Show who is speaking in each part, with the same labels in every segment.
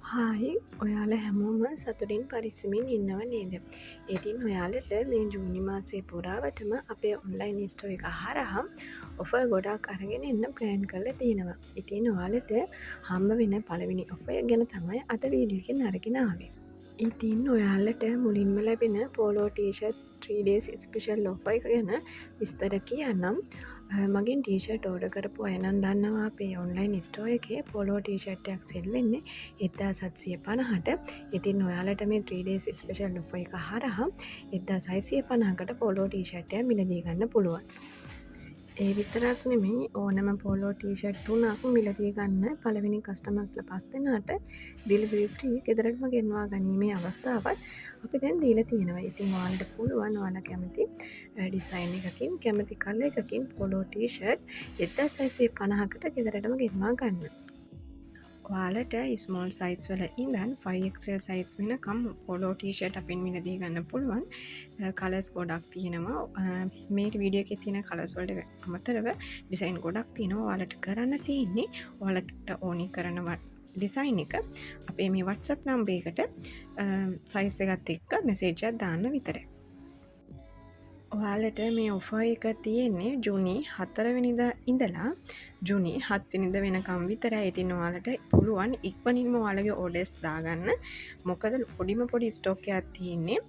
Speaker 1: Hi ඔයාලා හැමෝම සතුටින් පරිස්සමින් ඉන්නව නේද. ඉතින් ඔයාලට මේ ජූනි මාසේ පුරාවටම අපේ ඔන්ලයින් ස්ටෝ එක හරහා ඔෆ ගොඩක් අරගෙන එන්න ප්ලෑන් කරලා තියෙනවා. ඉතින් ඔයාලට හම්බ වෙන පළවෙනි ඔෆය ගැන තමයි අද වීඩියෝකින් අරගෙන ආවේ. ඉතින් ඔයාලට මුලින්ම ලැබෙන polo T-shirt 3 days special offer එක ගැන විස්තර කියන්නම්. මගෙන් ටීෂර්ට් ඕඩර් කරපු අය නම් දන්නවා අපේ ඔන්ලයින් ස්ටෝර් එකේ පෝලෝ ටීෂර්ට් එකක් සෙල් වෙන්නේ 1750ට. ඉතින් ඔයාලට මේ 3 days ස්පෙෂල් ඔෆර් එක හරහා 1650කට පෝලෝ ටීෂර්ට් එක මිලදී ගන්න පුළුවන්. ඒ විතරක් නෙමෙයි ඕනම පෝලෝ ටීෂර්ට් 3ක් මිලදී ගන්න පළවෙනි කස්ටමර්ස්ලා 5 දෙනාට ඩෙලිවරි ෆ්‍රී ගෙදරටම ගෙන්වා ගැනීමේ අවස්ථාවත් අපි දැන් දීලා තියෙනවා. ඉතින් ඔයාලට පුළුවන් ඔයාලා කැමති ඩිසයින් එකකින් කැමති කලර් එකකින් පෝලෝ ටීෂර්ට් 1650කට ගෙදරටම ගෙන්වා ගන්න. ඔයාලට ස්මෝල් සයිස් වල ඉඳන් 5XL සයිස් වෙනකම් පොලෝ ටීෂර්ට් අපෙන් මිලදී ගන්න පුළුවන්. කලර්ස් ගොඩක් තියෙනවා. මේ වීඩියෝ එකේ තියෙන කලර්ස් වලට අමතරව ඩිසයින් ගොඩක් තියෙනවා. ඔයාලට කරන්න තියෙන්නේ ඔයාලට ඕනි කරන ඩිසයින් එක අපේ මේ WhatsApp නම්බර් එකට සයිස් එකත් එක්ක මෙසේජ් එකක් දාන්න විතරයි. ඔයාලට මේ ඔෆර් එක තියෙන්නේ ජූනි 4 වෙනිදා ඉඳලා ජූනි 7 වෙනිදා වෙනකම් විතරයි. ඉතින් ඔයාලට පුළුවන් ඉක්මනින්ම ඔයාලගේ ඕඩර්ස් දාගන්න. මොකද පොඩි ස්ටොක් එකක් තියෙන්නේ.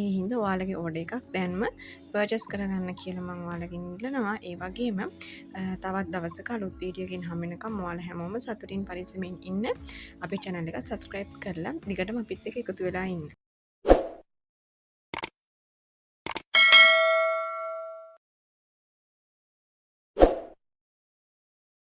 Speaker 1: ඒ හින්දා ඔයාලගේ ඕඩර් එකක් දැන්ම පර්චේස් කරගන්න කියලා මම ඔයාලගෙන් ඉල්ලනවා. ඒ වගේම තවත් දවසක අලුත් වීඩියෝ එකකින් හම් වෙනකම් ඔයාලා හැමෝම සතුටින් පරිස්සමින් ඉන්න. අපේ channel එක subscribe කරලා දිගටම අපිත් එක්ක එකතු වෙලා ඉන්න.